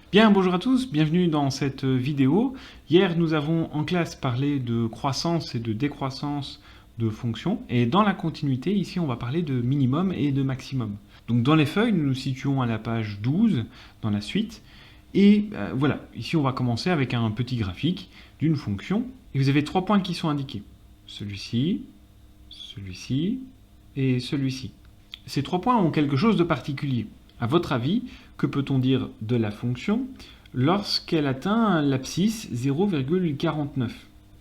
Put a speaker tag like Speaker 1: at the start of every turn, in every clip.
Speaker 1: Bien, bonjour à tous, bienvenue dans cette vidéo. Hier, nous avons en classe parlé de croissance et de décroissance de fonctions. Et dans la continuité, ici, on va parler de minimum et de maximum. Donc dans les feuilles, nous nous situons à la page 12, dans la suite. Et voilà, ici, on va commencer avec un petit graphique d'une fonction. Et vous avez 3 points qui sont indiqués. Celui-ci, celui-ci et celui-ci. Ces 3 points ont quelque chose de particulier. À votre avis, que peut-on dire de la fonction lorsqu'elle atteint l'abscisse 0,49?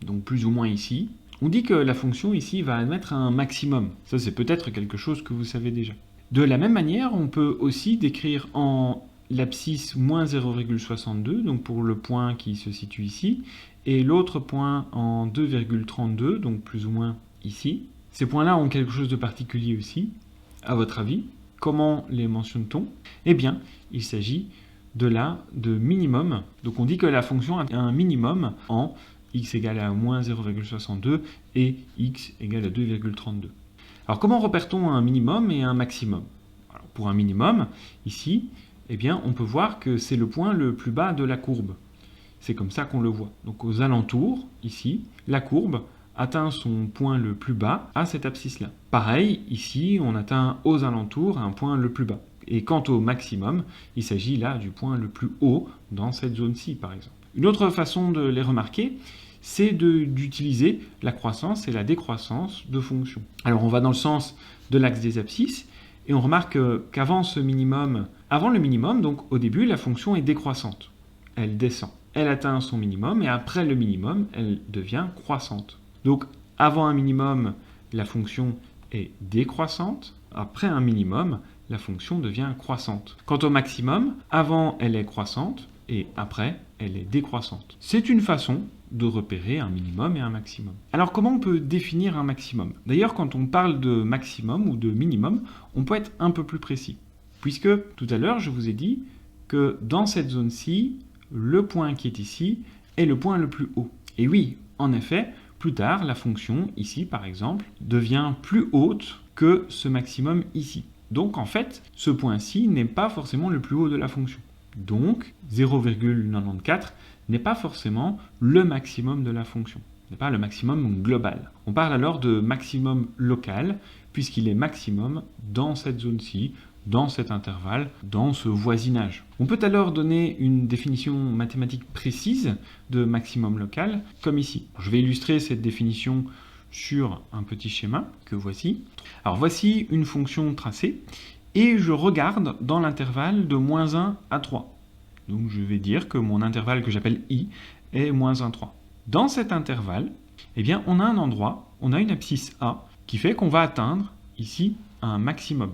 Speaker 1: Donc plus ou moins ici. On dit que la fonction ici va admettre un maximum. Ça, c'est peut-être quelque chose que vous savez déjà. De la même manière, on peut aussi décrire en l'abscisse moins 0,62, donc pour le point qui se situe ici, et l'autre point en 2,32, donc plus ou moins ici. Ces points-là ont quelque chose de particulier aussi, à votre avis. Comment les mentionne-t-on? Eh bien, il s'agit de minimum. Donc on dit que la fonction a un minimum en x égale à moins 0,62 et x égale à 2,32. Alors comment repère-t-on un minimum et un maximum? Alors, pour un minimum, ici, eh bien, on peut voir que c'est le point le plus bas de la courbe. C'est comme ça qu'on le voit. Donc aux alentours, ici, la courbe atteint son point le plus bas à cette abscisse-là. Pareil, ici, on atteint aux alentours un point le plus bas. Et quant au maximum, il s'agit là du point le plus haut dans cette zone-ci, par exemple. Une autre façon de les remarquer, c'est d'utiliser la croissance et la décroissance de fonctions. Alors on va dans le sens de l'axe des abscisses, et on remarque qu'avant ce minimum, avant le minimum, donc au début, la fonction est décroissante. Elle descend. Elle atteint son minimum, et après le minimum, elle devient croissante. Donc, avant un minimum, la fonction est décroissante. Après un minimum, la fonction devient croissante. Quant au maximum, avant, elle est croissante et après, elle est décroissante. C'est une façon de repérer un minimum et un maximum. Alors, comment on peut définir un maximum? D'ailleurs, quand on parle de maximum ou de minimum, on peut être un peu plus précis. Puisque, tout à l'heure, je vous ai dit que dans cette zone-ci, le point qui est ici est le point le plus haut. Et oui, en effet, plus tard, la fonction, ici par exemple, devient plus haute que ce maximum ici. Donc en fait, ce point-ci n'est pas forcément le plus haut de la fonction. Donc 0,94 n'est pas forcément le maximum de la fonction, n'est pas le maximum global. On parle alors de maximum local, puisqu'il est maximum dans cette zone-ci, dans cet intervalle, dans ce voisinage. On peut alors donner une définition mathématique précise de maximum local, comme ici. Je vais illustrer cette définition sur un petit schéma que voici. Alors voici une fonction tracée, et je regarde dans l'intervalle de moins 1 à 3. Donc je vais dire que mon intervalle que j'appelle i est moins 1, 3. Dans cet intervalle, eh bien, on a un endroit, on a une abscisse A, qui fait qu'on va atteindre ici un maximum.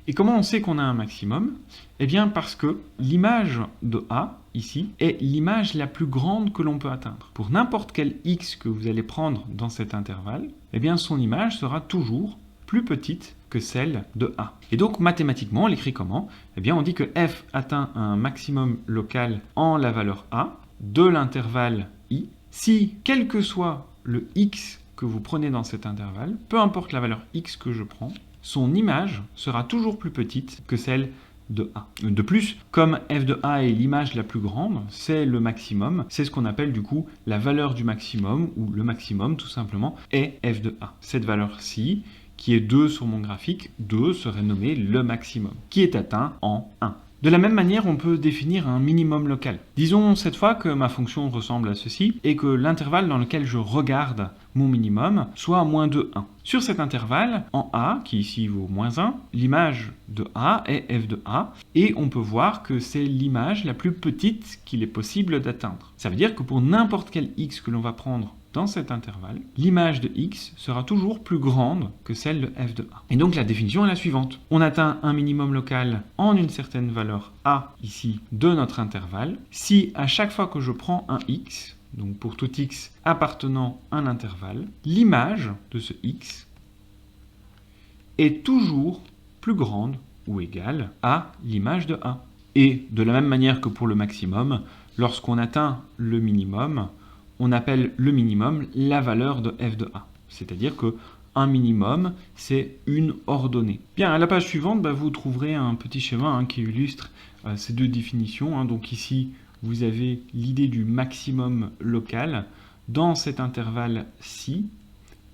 Speaker 1: Et comment on sait qu'on a un maximum? Eh bien parce que l'image de A, ici, est l'image la plus grande que l'on peut atteindre. Pour n'importe quel x que vous allez prendre dans cet intervalle, eh bien son image sera toujours plus petite que celle de A. Et donc mathématiquement, on l'écrit comment? Eh bien on dit que f atteint un maximum local en la valeur A de l'intervalle i, si quel que soit le x que vous prenez dans cet intervalle, peu importe la valeur x que je prends, son image sera toujours plus petite que celle de A. De plus, comme f de A est l'image la plus grande, c'est le maximum, c'est ce qu'on appelle du coup la valeur du maximum, ou le maximum tout simplement, est f de A. Cette valeur-ci, qui est 2 sur mon graphique, 2 serait nommé le maximum, qui est atteint en 1. De la même manière, on peut définir un minimum local. Disons cette fois que ma fonction ressemble à ceci et que l'intervalle dans lequel je regarde mon minimum soit à moins de 1. Sur cet intervalle, en A, qui ici vaut moins 1, l'image de A est f de A et on peut voir que c'est l'image la plus petite qu'il est possible d'atteindre. Ça veut dire que pour n'importe quel x que l'on va prendre dans cet intervalle, l'image de x sera toujours plus grande que celle de f de a. Et donc la définition est la suivante. On atteint un minimum local en une certaine valeur a, ici, de notre intervalle, si à chaque fois que je prends un x, donc pour tout x appartenant à un intervalle, l'image de ce x est toujours plus grande ou égale à l'image de a. Et de la même manière que pour le maximum, lorsqu'on atteint le minimum, on appelle le minimum la valeur de f de a. C'est-à-dire que un minimum, c'est une ordonnée. Bien, à la page suivante, vous trouverez un petit schéma qui illustre ces deux définitions, hein. Donc ici, vous avez l'idée du maximum local dans cet intervalle-ci,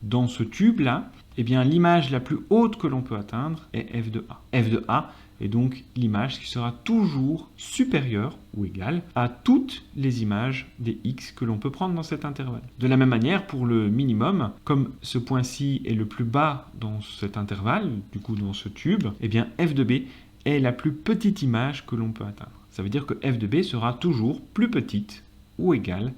Speaker 1: dans ce tube-là. Eh bien, l'image la plus haute que l'on peut atteindre est f de a. F de a est donc l'image qui sera toujours supérieure ou égale à toutes les images des x que l'on peut prendre dans cet intervalle. De la même manière, pour le minimum, comme ce point-ci est le plus bas dans cet intervalle, du coup dans ce tube, eh bien f de b est la plus petite image que l'on peut atteindre. Ça veut dire que f de b sera toujours plus petite ou égale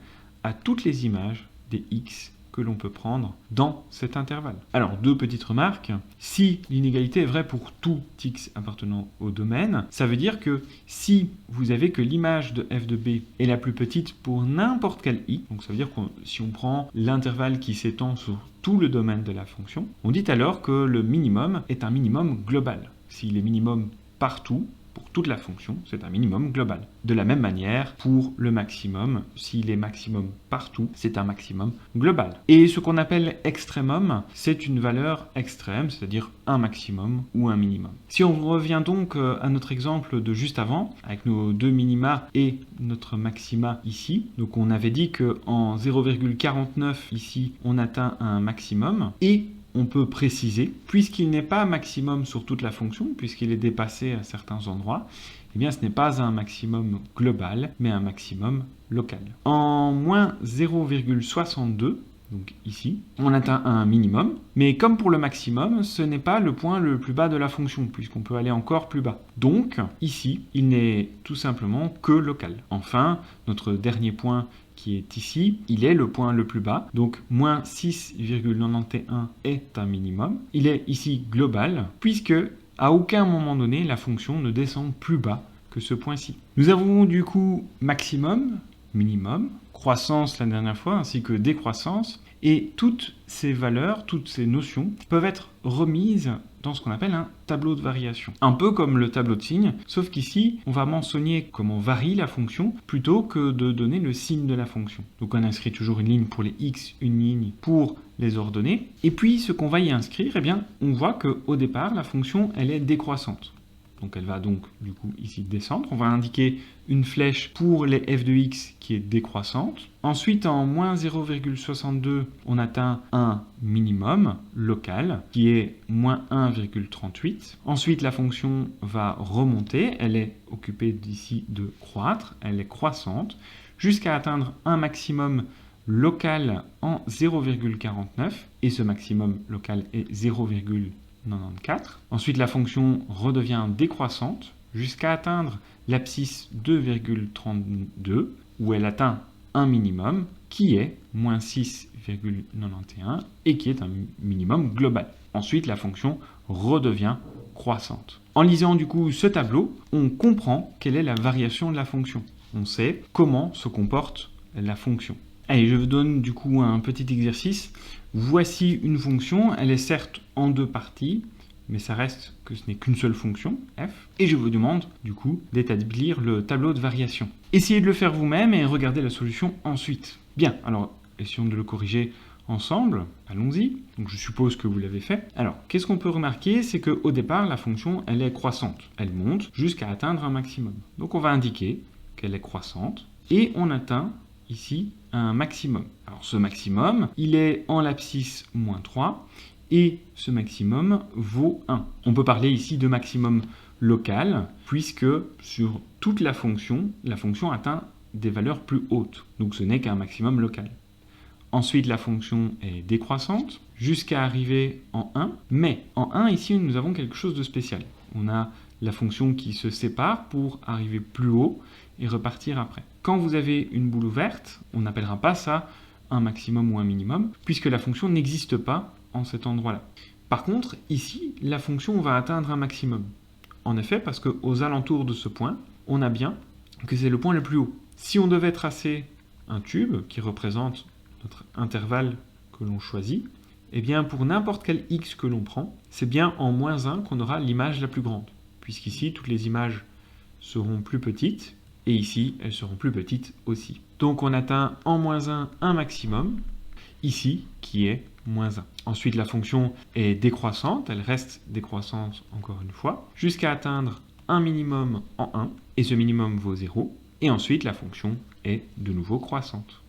Speaker 1: à toutes les images des x que l'on peut prendre dans cet intervalle. Alors, deux petites remarques. Si l'inégalité est vraie pour tout x appartenant au domaine, ça veut dire que si vous avez que l'image de f de b est la plus petite pour n'importe quel i, donc ça veut dire que si on prend l'intervalle qui s'étend sur tout le domaine de la fonction, on dit alors que le minimum est un minimum global. S'il est minimum partout, pour toute la fonction, c'est un minimum global. De la même manière, pour le maximum, s'il est maximum partout, c'est un maximum global. Et ce qu'on appelle extrémum, c'est une valeur extrême, c'est-à-dire un maximum ou un minimum. Si on revient donc à notre exemple de juste avant, avec nos deux minima et notre maxima ici, donc on avait dit qu'en 0,49 ici, on atteint un maximum, et on peut préciser, puisqu'il n'est pas maximum sur toute la fonction, puisqu'il est dépassé à certains endroits, eh bien ce n'est pas un maximum global, mais un maximum local. En moins 0,62, donc ici, on atteint un minimum, mais comme pour le maximum, ce n'est pas le point le plus bas de la fonction, puisqu'on peut aller encore plus bas. Donc, ici, il n'est tout simplement que local. Enfin, notre dernier point qui est ici, il est le point le plus bas, donc moins 6,91 est un minimum. Il est ici global, puisque à aucun moment donné, la fonction ne descend plus bas que ce point-ci. Nous avons du coup maximum, minimum, croissance la dernière fois, ainsi que décroissance, et toutes ces valeurs, toutes ces notions peuvent être remises dans ce qu'on appelle un tableau de variation. Un peu comme le tableau de signes, sauf qu'ici, on va mentionner comment varie la fonction plutôt que de donner le signe de la fonction. Donc on inscrit toujours une ligne pour les x, une ligne pour les ordonnées. Et puis, ce qu'on va y inscrire, eh bien, on voit qu'au départ, la fonction, elle est décroissante. Donc elle va donc du coup ici descendre. On va indiquer une flèche pour les f de x qui est décroissante. Ensuite, en moins 0,62, on atteint un minimum local qui est moins 1,38. Ensuite, la fonction va remonter. Elle est occupée d'ici de croître. Elle est croissante jusqu'à atteindre un maximum local en 0,49. Et ce maximum local est 0,94. Ensuite, la fonction redevient décroissante jusqu'à atteindre l'abscisse 2,32 où elle atteint un minimum qui est moins 6,91 et qui est un minimum global. Ensuite, la fonction redevient croissante. En lisant du coup ce tableau, on comprend quelle est la variation de la fonction. On sait comment se comporte la fonction. Allez, je vous donne du coup un petit exercice. Voici une fonction, elle est certes en deux parties, mais ça reste que ce n'est qu'une seule fonction, f, et je vous demande du coup d'établir le tableau de variation. Essayez de le faire vous-même et regardez la solution ensuite. Bien, alors essayons de le corriger ensemble, allons-y. Donc je suppose que vous l'avez fait. Alors, qu'est-ce qu'on peut remarquer? C'est qu'au départ, la fonction, elle est croissante. Elle monte jusqu'à atteindre un maximum. Donc on va indiquer qu'elle est croissante, et on atteint ici un maximum. Alors ce maximum, il est en l'abscisse moins 3, et ce maximum vaut 1. On peut parler ici de maximum local, puisque sur toute la fonction atteint des valeurs plus hautes. Donc ce n'est qu'un maximum local. Ensuite, la fonction est décroissante, jusqu'à arriver en 1. Mais en 1, ici, nous avons quelque chose de spécial. On a la fonction qui se sépare pour arriver plus haut et repartir après. Quand vous avez une boule ouverte, on n'appellera pas ça un maximum ou un minimum, puisque la fonction n'existe pas en cet endroit-là. Par contre, ici, la fonction va atteindre un maximum. En effet, parce qu'aux alentours de ce point, on a bien que c'est le point le plus haut. Si on devait tracer un tube qui représente notre intervalle que l'on choisit, eh bien pour n'importe quel x que l'on prend, c'est bien en moins 1 qu'on aura l'image la plus grande, puisqu'ici, toutes les images seront plus petites, et ici, elles seront plus petites aussi. Donc on atteint en moins 1 un maximum, ici, qui est moins 1. Ensuite, la fonction est décroissante, elle reste décroissante encore une fois, jusqu'à atteindre un minimum en 1, et ce minimum vaut 0, et ensuite la fonction est de nouveau croissante.